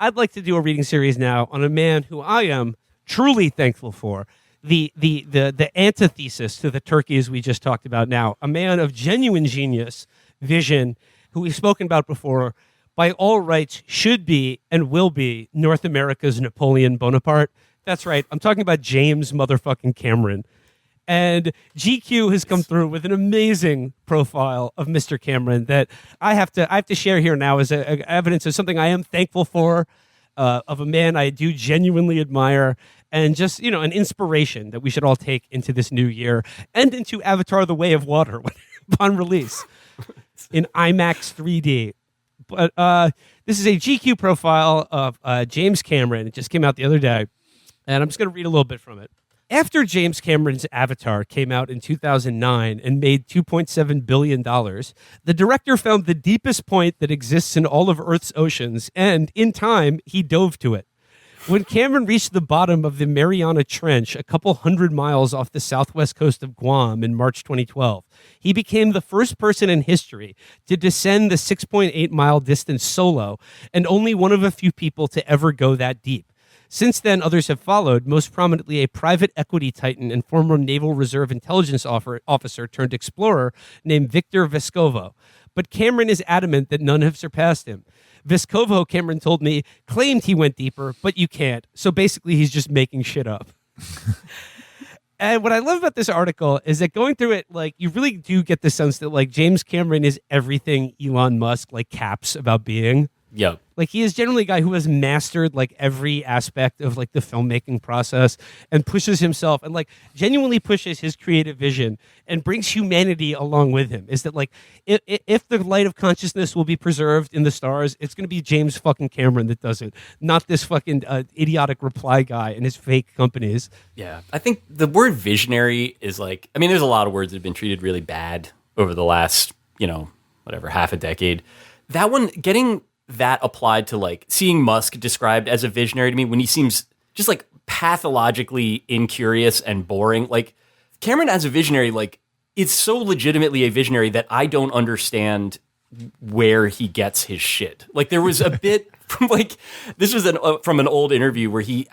I'd like to do a reading series now on a man who I am truly thankful for. The antithesis to the turkeys we just talked about now. A man of genuine genius, vision, who we've spoken about before, by all rights should be and will be North America's Napoleon Bonaparte. That's right. I'm talking about James motherfucking Cameron. And GQ has come through with an amazing profile of Mr. Cameron that I have to share here now as evidence of something I am thankful for, of a man I do genuinely admire, and just, an inspiration that we should all take into this new year and into Avatar: The Way of Water upon release in IMAX 3D. But this is a GQ profile of James Cameron. It just came out the other day, and I'm just going to read a little bit from it. After James Cameron's Avatar came out in 2009 and made $2.7 billion, the director found the deepest point that exists in all of Earth's oceans, and in time, he dove to it. When Cameron reached the bottom of the Mariana Trench, a couple hundred miles off the southwest coast of Guam in March 2012, he became the first person in history to descend the 6.8-mile distance solo, and only one of a few people to ever go that deep. Since then, others have followed, most prominently a private equity titan and former Naval Reserve intelligence officer turned explorer named Victor Vescovo. But Cameron is adamant that none have surpassed him. Vescovo, Cameron told me, claimed he went deeper, but you can't. So basically, he's just making shit up. And what I love about this article is that going through it, you really do get the sense that, James Cameron is everything Elon Musk, caps about being. Yep. He is generally a guy who has mastered every aspect of the filmmaking process and pushes himself and genuinely pushes his creative vision and brings humanity along with him. Is that if the light of consciousness will be preserved in the stars, it's going to be James fucking Cameron that does it, not this fucking idiotic reply guy and his fake companies. Yeah. I think the word visionary is there's a lot of words that have been treated really bad over the last, half a decade. That one, getting that applied to seeing Musk described as a visionary to me when he seems just pathologically incurious and boring. Cameron as a visionary, it's so legitimately a visionary that I don't understand where he gets his shit. There was a bit from this was from an old interview where it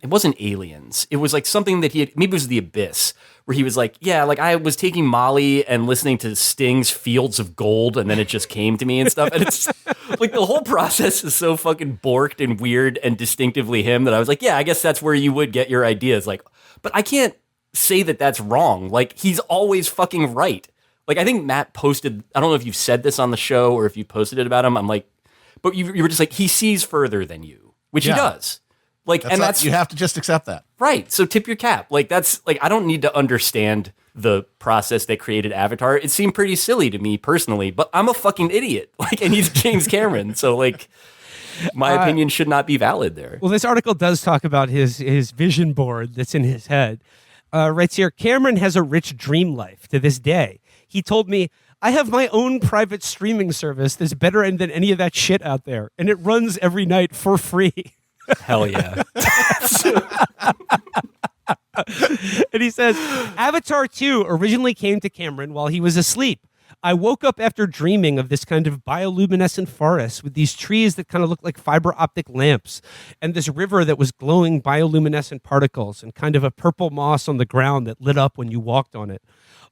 wasn't aliens. It was something that maybe it was The Abyss, where he was I was taking Molly and listening to Sting's Fields of Gold, and then it just came to me and stuff. And it's the whole process is so fucking borked and weird and distinctively him that I was yeah, I guess that's where you would get your ideas. But I can't say that that's wrong. He's always fucking right. I think Matt posted, I don't know if you've said this on the show or if you posted it about him. I'm but you were just he sees further than you, which he does. That's you have to just accept that. Right. So tip your cap. That's I don't need to understand the process that created Avatar. It seemed pretty silly to me personally, but I'm a fucking idiot. And he's James Cameron. So my opinion should not be valid there. Well, this article does talk about his vision board that's in his head. Writes here, Cameron has a rich dream life to this day. He told me, I have my own private streaming service that's better than any of that shit out there. And it runs every night for free. Hell yeah. And he says, Avatar 2 originally came to Cameron while he was asleep. I woke up after dreaming of this kind of bioluminescent forest with these trees that kind of looked like fiber optic lamps and this river that was glowing bioluminescent particles and kind of a purple moss on the ground that lit up when you walked on it.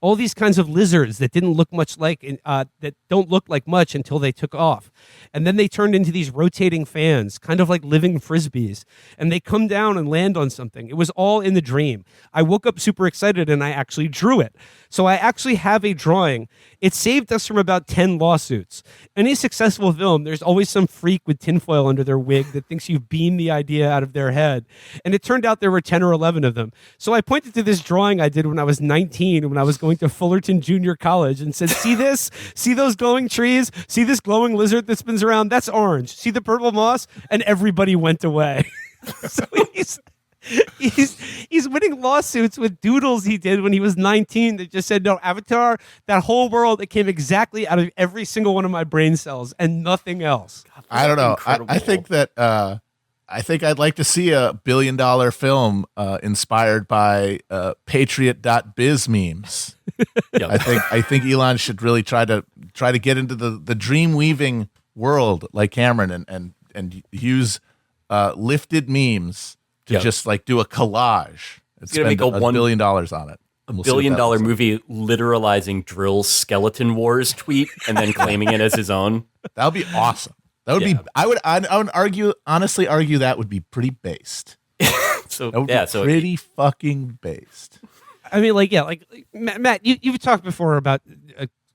All these kinds of lizards that didn't look much that don't look like much until they took off. And then they turned into these rotating fans, kind of like living frisbees. And they come down and land on something. It was all in the dream. I woke up super excited and I actually drew it. So I actually have a drawing. It saved us from about 10 lawsuits. Any successful film, there's always some freak with tinfoil under their wig that thinks you've beamed the idea out of their head. And it turned out there were 10 or 11 of them. So I pointed to this drawing I did when I was 19, when I was going to Fullerton Junior College, and said, see this? See those glowing trees? See this glowing lizard that spins around? That's orange. See the purple moss? And everybody went away. So he's winning lawsuits with doodles he did when he was 19 that just said, no, Avatar, that whole world, it came exactly out of every single one of my brain cells and nothing else. God, I don't know. I think that I think I'd like to see a $1 billion film inspired by Patriot.biz memes. Yep. I think Elon should really try to get into the dream weaving world like Cameron and and use lifted memes to just like do a collage. It's gonna make a $1 billion on it. A $1 billion movie literalizing Drill's Skeleton Wars tweet and then claiming it as his own. That would be awesome. That would be. I would honestly argue that would be pretty based. So pretty fucking based. I mean, like Matt, you've talked before about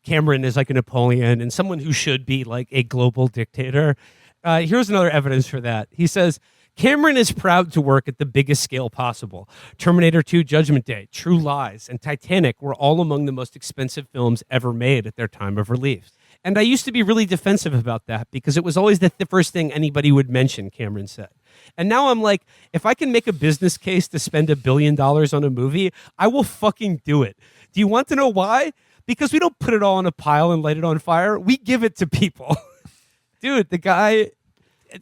Cameron as like a Napoleon and someone who should be like a global dictator. Here's another evidence for that. He says, Cameron is proud to work at the biggest scale possible. Terminator 2, Judgment Day, True Lies, and Titanic were all among the most expensive films ever made at their time of release. And I used to be really defensive about that because it was always the first thing anybody would mention, Cameron said. And now I'm like, if I can make a business case to spend $1 billion on a movie, I will fucking do it. Do you want to know why? Because we don't put it all in a pile and light it on fire. We give it to people. Dude, the guy...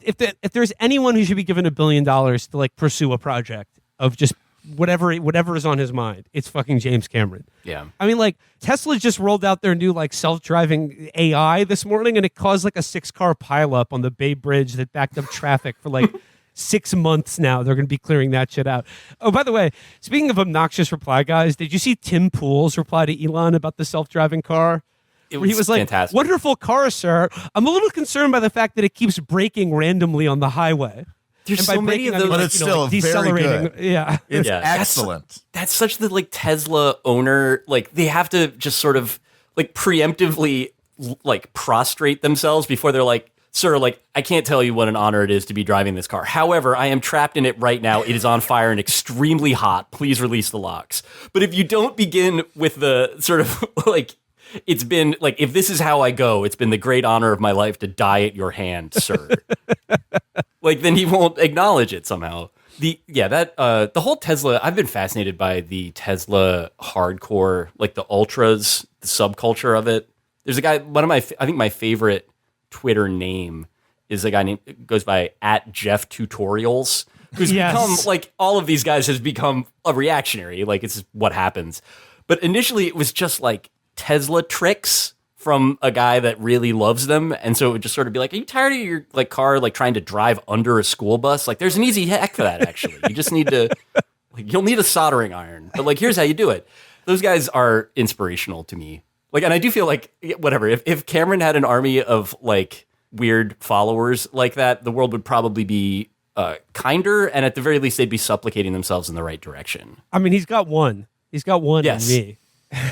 If there's anyone who should be given $1 billion to like pursue a project of just whatever is on his mind, it's fucking James Cameron. Yeah. I mean, like Tesla just rolled out their new like self-driving AI this morning, and it caused like a 6-car pileup on the Bay Bridge that backed up traffic for like 6 months now. They're going to be clearing that shit out. Oh, by the way, speaking of obnoxious reply guys, did you see Tim Pool's reply to Elon about the self-driving car? He was like, fantastic. Wonderful car, sir. I'm a little concerned by the fact that it keeps braking randomly on the highway. There's so many of those, but it's still very good. Yeah, it's excellent. That's such the like Tesla owner. Like they have to just sort of like preemptively like prostrate themselves before they're like, sir, like I can't tell you what an honor it is to be driving this car. However, I am trapped in it right now. It is on fire and extremely hot. Please release the locks. But if you don't begin with the sort of like, it's been like, if this is how I go, it's been the great honor of my life to die at your hand, sir. Like, then he won't acknowledge it somehow. The whole Tesla, I've been fascinated by the Tesla hardcore, like the ultras, the subculture of it. There's a guy, I think my favorite Twitter name is a guy named, goes by @JeffTutorials, who's become, like, all of these guys has become a reactionary. Like, it's what happens. But initially it was just like Tesla tricks from a guy that really loves them. And so it would just sort of be like, are you tired of your like car like trying to drive under a school bus? Like there's an easy hack for that actually. You just need to like, you'll need a soldering iron. But like here's how you do it. Those guys are inspirational to me. Like, and I do feel like whatever, if Cameron had an army of like weird followers like that, the world would probably be kinder, and at the very least they'd be supplicating themselves in the right direction. I mean, he's got one in me. I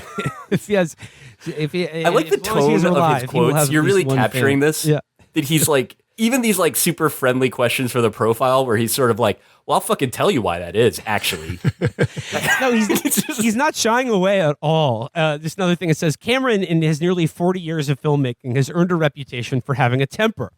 like the tone of his quotes. You're really capturing this. Yeah. That he's like, even these like super friendly questions for the profile where he's sort of like, well, I'll fucking tell you why that is, actually. No, he's not shying away at all. Just another thing, it says, Cameron, in his nearly 40 years of filmmaking, has earned a reputation for having a temper.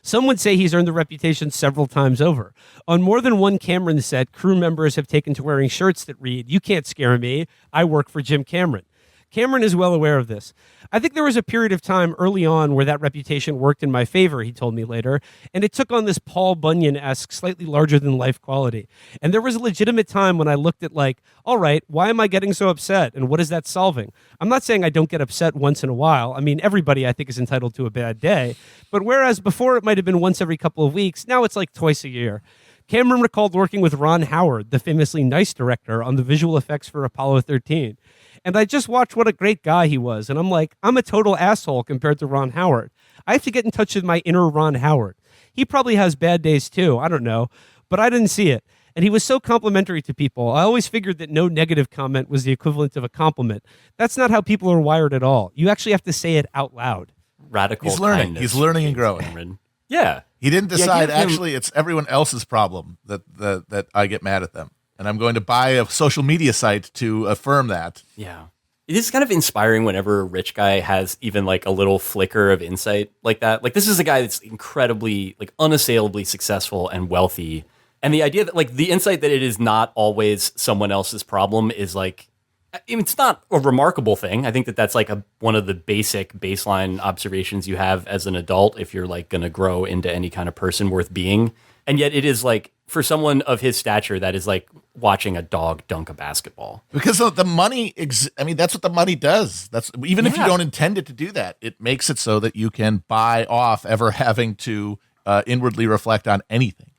Some would say he's earned the reputation several times over. On more than one Cameron set, crew members have taken to wearing shirts that read, "You can't scare me. I work for Jim Cameron." Cameron is well aware of this. I think there was a period of time early on where that reputation worked in my favor, he told me later, and it took on this Paul Bunyan-esque, slightly larger-than-life quality. And there was a legitimate time when I looked at like, all right, why am I getting so upset, and what is that solving? I'm not saying I don't get upset once in a while. I mean, everybody, I think, is entitled to a bad day. But whereas before it might have been once every couple of weeks, now it's like twice a year. Cameron recalled working with Ron Howard, the famously nice director, on the visual effects for Apollo 13. And I just watched what a great guy he was. And I'm like, I'm a total asshole compared to Ron Howard. I have to get in touch with my inner Ron Howard. He probably has bad days too. I don't know. But I didn't see it. And he was so complimentary to people. I always figured that no negative comment was the equivalent of a compliment. That's not how people are wired at all. You actually have to say it out loud. Radical He's learning. kindness. He's learning and growing. Cameron. Yeah. He didn't decide, actually, it's everyone else's problem that I get mad at them. And I'm going to buy a social media site to affirm that. Yeah. It is kind of inspiring whenever a rich guy has even like a little flicker of insight like that. Like this is a guy that's incredibly, like unassailably successful and wealthy. And the idea that like the insight that it is not always someone else's problem is like, I mean, it's not a remarkable thing. I think that that's like one of the basic baseline observations you have as an adult if you're like going to grow into any kind of person worth being. And yet it is like, for someone of his stature, that is like watching a dog dunk a basketball. Because the money, I mean, that's what the money does. That's even if you don't intend it to do that, it makes it so that you can buy off ever having to inwardly reflect on anything,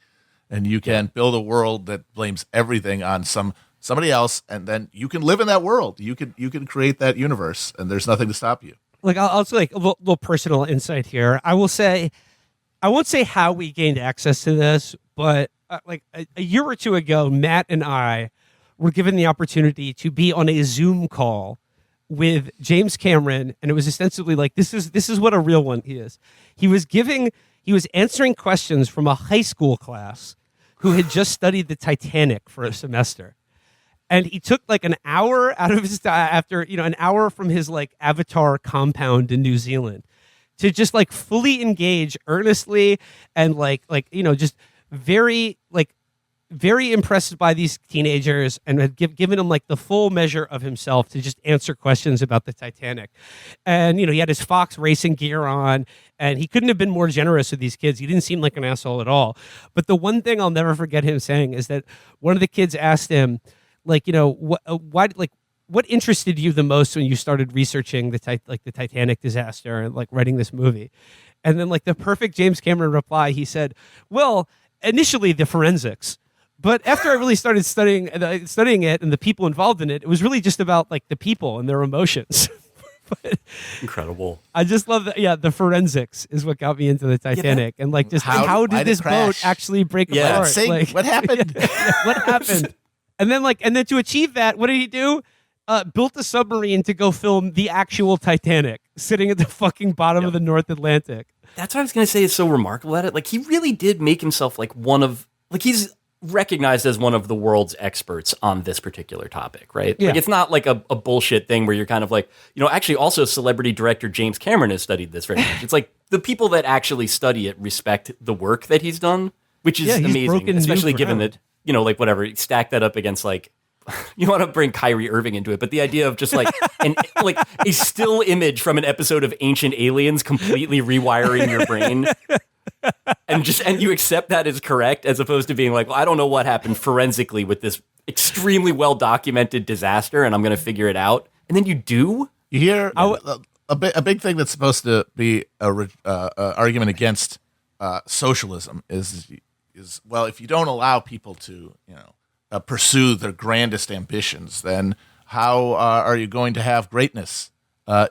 and you can build a world that blames everything on somebody else, and then you can live in that world. You can create that universe, and there's nothing to stop you. Like I'll say like a little personal insight here. I will say, I won't say how we gained access to this, but like a year or two ago, Matt and I were given the opportunity to be on a Zoom call with James Cameron, and it was ostensibly like this is what a real one he is. He was answering questions from a high school class who had just studied the Titanic for a semester. And he took like an hour out of his after, an hour from his like Avatar compound in New Zealand to just like fully engage earnestly and just very impressed by these teenagers, and had given him like the full measure of himself to just answer questions about the Titanic. And, he had his Fox racing gear on, and he couldn't have been more generous with these kids. He didn't seem like an asshole at all. But the one thing I'll never forget him saying is that one of the kids asked him, what interested you the most when you started researching the Titanic disaster and like writing this movie? And then like the perfect James Cameron reply, he said, well, initially the forensics. But after I really started studying it and the people involved in it, it was really just about like the people and their emotions. But incredible. I just love that. Yeah, the forensics is what got me into the Titanic, and like just how did this boat actually break apart? Like, what happened? What happened? And then to achieve that, what did he do? Built a submarine to go film the actual Titanic sitting at the fucking bottom of the North Atlantic. That's what I was going to say is so remarkable at it. Like, he really did make himself like he's recognized as one of the world's experts on this particular topic, right? Yeah. Like, it's not like a bullshit thing where you're kind of like, actually also celebrity director James Cameron has studied this very much. It's like the people that actually study it respect the work that he's done, which is amazing, especially given that, whatever, stack that up against like, you want to bring Kyrie Irving into it, but the idea of just like a still image from an episode of Ancient Aliens completely rewiring your brain, and you accept that as correct, as opposed to being like, well, I don't know what happened forensically with this extremely well documented disaster, and I'm going to figure it out. And then you do. You hear a big thing that's supposed to be a argument against socialism is well, if you don't allow people to pursue their grandest ambitions, then how are you going to have greatness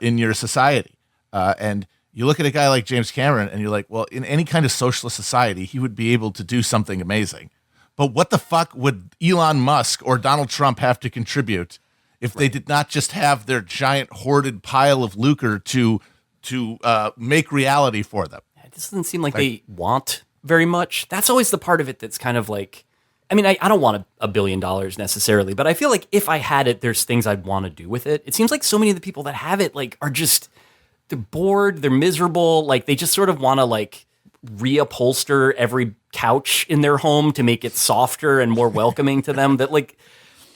in your society? And you look at a guy like James Cameron and you're like, well, in any kind of socialist society, he would be able to do something amazing. But what the fuck would Elon Musk or Donald Trump have to contribute if they did not just have their giant hoarded pile of lucre to make reality for them? It doesn't seem like they want very much. That's always the part of it that's kind of like, I mean, I don't want $1 billion necessarily, but I feel like if I had it, there's things I'd want to do with it. It seems like so many of the people that have it like are just, they're bored, they're miserable, like they just sort of want to like reupholster every couch in their home to make it softer and more welcoming to them. That like,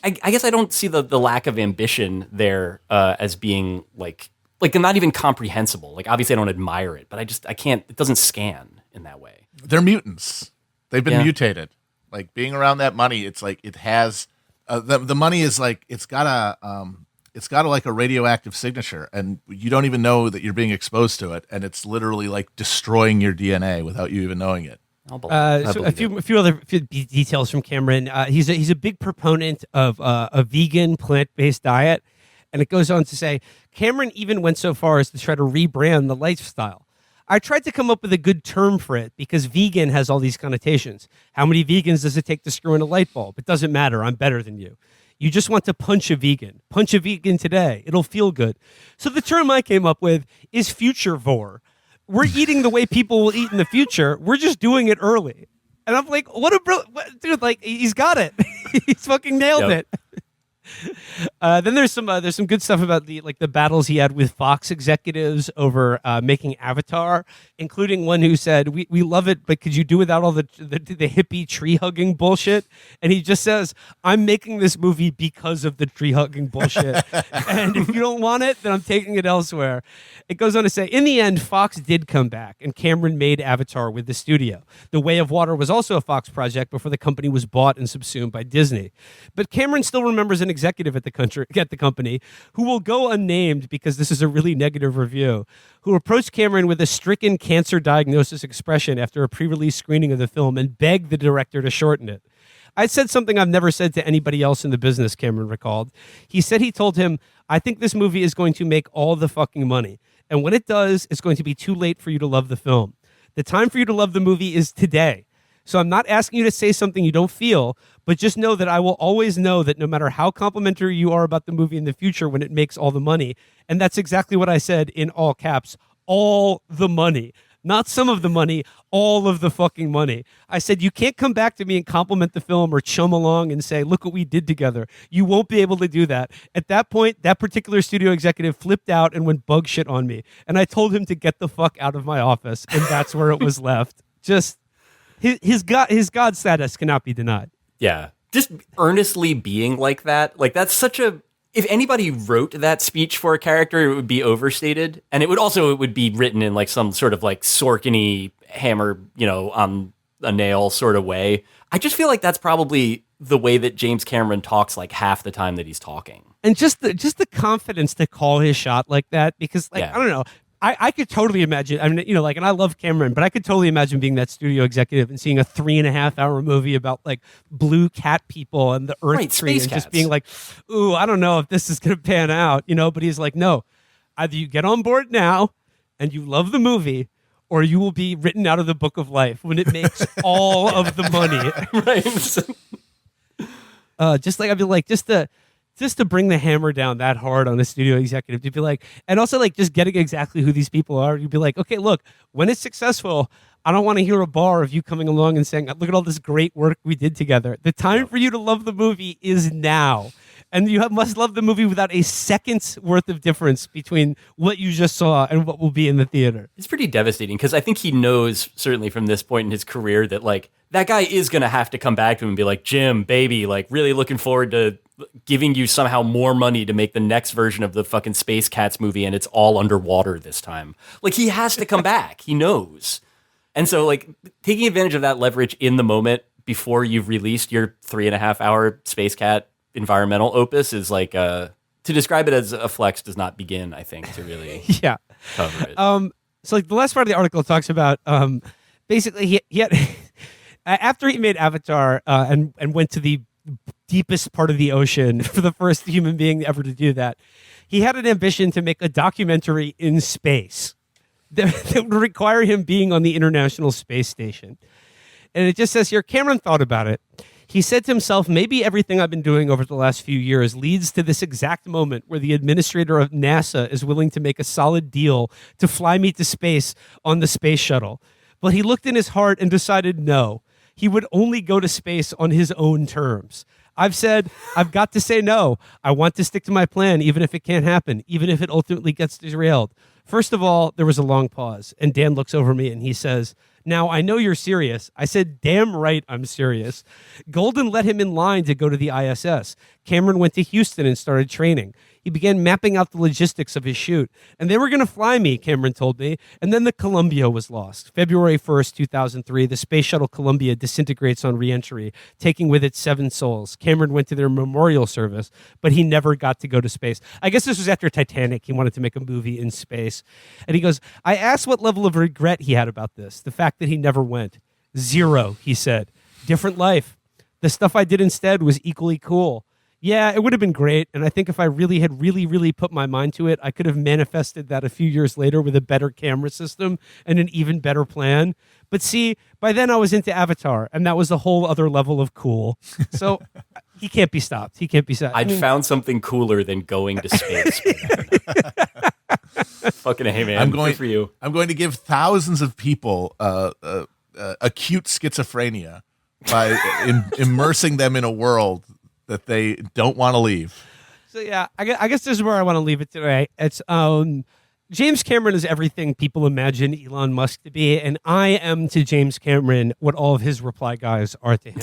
I guess I don't see the lack of ambition there as being like not even comprehensible. Like obviously I don't admire it, but I can't, it doesn't scan in that way. They're mutants. They've been mutated. Like being around that money, it's like it has the money is like it's got like a radioactive signature, and you don't even know that you're being exposed to it, and it's literally like destroying your DNA without you even knowing it. So a few other details from Cameron. He's a big proponent of a vegan plant-based diet, and it goes on to say Cameron even went so far as to try to rebrand the lifestyle. I tried to come up with a good term for it because vegan has all these connotations. How many vegans does it take to screw in a light bulb? It doesn't matter. I'm better than you. You just want to punch a vegan. Punch a vegan today. It'll feel good. So the term I came up with is futurevore. We're eating the way people will eat in the future. We're just doing it early. And I'm like, dude, like he's got it. He's fucking nailed it. Then there's some good stuff about the battles he had with Fox executives over making Avatar, including one who said, "We love it, but could you do without all the hippie tree hugging bullshit?" And he just says, "I'm making this movie because of the tree hugging bullshit, and if you don't want it, then I'm taking it elsewhere." It goes on to say, in the end, Fox did come back, and Cameron made Avatar with the studio. The Way of Water was also a Fox project before the company was bought and subsumed by Disney. But Cameron still remembers an executive at the company, who will go unnamed because this is a really negative review, who approached Cameron with a stricken cancer diagnosis expression after a pre-release screening of the film and begged the director to shorten it. I said something I've never said to anybody else in the business, Cameron recalled. He said he told him, I think this movie is going to make all the fucking money. And when it does, it's going to be too late for you to love the film. The time for you to love the movie is today. So I'm not asking you to say something you don't feel, but just know that I will always know that no matter how complimentary you are about the movie in the future when it makes all the money, and that's exactly what I said in all caps, all the money. Not some of the money, all of the fucking money. I said, you can't come back to me and compliment the film or chum along and say, look what we did together. You won't be able to do that. At that point, that particular studio executive flipped out and went bug shit on me. And I told him to get the fuck out of my office. And that's where it was left. Just his God status cannot be denied. Yeah. Just earnestly being like that. Like, that's such a... If anybody wrote that speech for a character, it would be overstated. And it would be written in like some sort of like Sorkin-y hammer, on a nail sort of way. I just feel like that's probably the way that James Cameron talks like half the time that he's talking. And just the confidence to call his shot like that, because I don't know. I could totally imagine, and I love Cameron, but I could totally imagine being that studio executive and seeing a 3.5-hour movie about like blue cat people and the Earth tree and just being like, ooh, I don't know if this is going to pan out, but he's like, no, either you get on board now and you love the movie, or you will be written out of the book of life when it makes all of the money. Right. Just to bring the hammer down that hard on a studio executive, to be like, and also like just getting exactly who these people are. You'd be like, okay, look, when it's successful, I don't want to hear a bar of you coming along and saying, look at all this great work we did together. The time for you to love the movie is now. And you must love the movie without a second's worth of difference between what you just saw and what will be in the theater. It's pretty devastating because I think he knows, certainly from this point in his career, that like that guy is going to have to come back to him and be like, Jim, baby, like really looking forward to giving you somehow more money to make the next version of the fucking Space Cats movie, and it's all underwater this time. Like, he has to come back. He knows. And so, like, taking advantage of that leverage in the moment before you've released your 3.5-hour Space Cat environmental opus is like, to describe it as a flex does not begin, I think, to really cover it. So, like, the last part of the article talks about, basically, he had, after he made Avatar and went to the deepest part of the ocean for the first human being ever to do that, he had an ambition to make a documentary in space that would require him being on the International Space Station. And it just says here, Cameron thought about it. He said to himself, maybe everything I've been doing over the last few years leads to this exact moment where the administrator of NASA is willing to make a solid deal to fly me to space on the space shuttle. But he looked in his heart and decided no. He would only go to space on his own terms. I've said, I've got to say no. I want to stick to my plan, even if it can't happen, even if it ultimately gets derailed. First of all, there was a long pause, and Dan looks over me and he says, now, I know you're serious. I said, damn right I'm serious. Golden let him in line to go to the ISS. Cameron went to Houston and started training. He began mapping out the logistics of his shoot. And they were going to fly me, Cameron told me. And then the Columbia was lost. February 1st, 2003, the space shuttle Columbia disintegrates on reentry, taking with it 7 souls. Cameron went to their memorial service, but he never got to go to space. I guess this was after Titanic. He wanted to make a movie in space. And he goes, I asked what level of regret he had about this, the fact that he never went. 0, he said. Different life. The stuff I did instead was equally cool. Yeah, it would have been great. And I think if I really put my mind to it, I could have manifested that a few years later with a better camera system and an even better plan. But see, by then I was into Avatar, and that was a whole other level of cool. So he can't be stopped. He can't be stopped. I'd found something cooler than going to space. Fucking hey, man. Good for you. I'm going to give thousands of people acute schizophrenia by immersing them in a world that they don't want to leave. So yeah, I guess this is where I want to leave it today. It's James Cameron is everything people imagine Elon Musk to be, and I am to James Cameron what all of his reply guys are to him.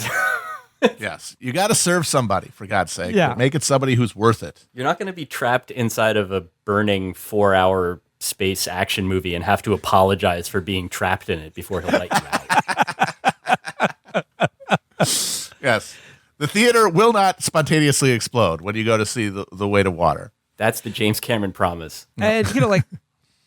Yes, you got to serve somebody, for God's sake. Yeah. But make it somebody who's worth it. You're not going to be trapped inside of a burning 4-hour space action movie and have to apologize for being trapped in it before he'll let you out. Yes. The theater will not spontaneously explode when you go to see the Weight of Water. That's the James Cameron promise. And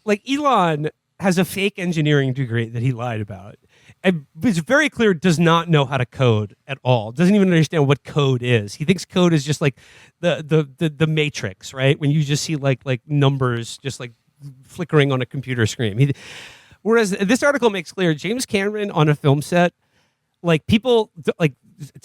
like Elon has a fake engineering degree that he lied about. And it's very clear does not know how to code at all. Doesn't even understand what code is. He thinks code is just like the matrix, right? When you just see like numbers just like flickering on a computer screen. Whereas this article makes clear James Cameron on a film set, like people like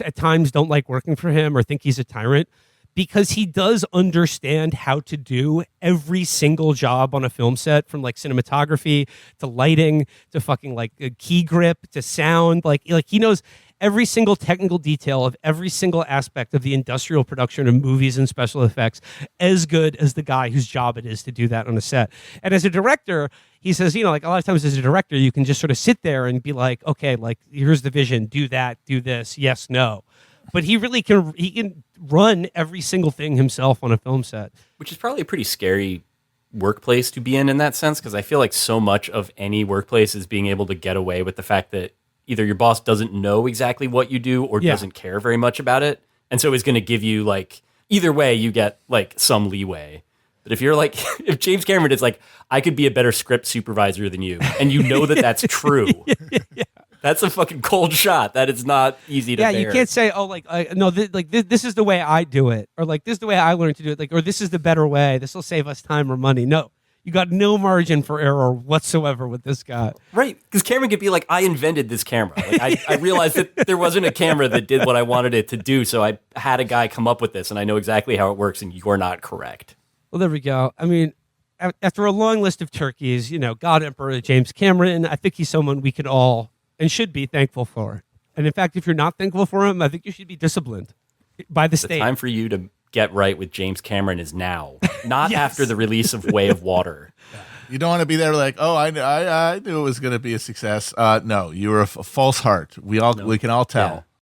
at times don't like working for him or think he's a tyrant, because he does understand how to do every single job on a film set, from like cinematography to lighting to fucking like a key grip to sound. Like he knows every single technical detail of every single aspect of the industrial production of movies and special effects as good as the guy whose job it is to do that on a set. And as a director, he says, like a lot of times as a director, you can just sort of sit there and be like, okay, like here's the vision, do that, do this, yes, no. But he really can run every single thing himself on a film set. Which is probably a pretty scary workplace to be in that sense, because I feel like so much of any workplace is being able to get away with the fact that either your boss doesn't know exactly what you do or doesn't care very much about it. And so is going to give you like, either way, you get like some leeway. But if you're like, if James Cameron is like, I could be a better script supervisor than you, and you know that that's true. Yeah. That's a fucking cold shot. That is not easy to bear. You can't say, oh, like, no, this is the way I do it. Or like, this is the way I learned to do it. Like, or this is the better way. This will save us time or money. No, you got no margin for error whatsoever with this guy. Right. Because Cameron could be like, I invented this camera. Like, I realized that there wasn't a camera that did what I wanted it to do. So I had a guy come up with this, and I know exactly how it works, and you're not correct. Well, there we go. I mean, after a long list of turkeys, God Emperor James Cameron, I think he's someone we could all and should be thankful for. And in fact, if you're not thankful for him, I think you should be disciplined by the state. The time for you to get right with James Cameron is now, not after the release of Way of Water. You don't want to be there like, oh, I knew it was going to be a success. No, you were a false heart. We can all tell.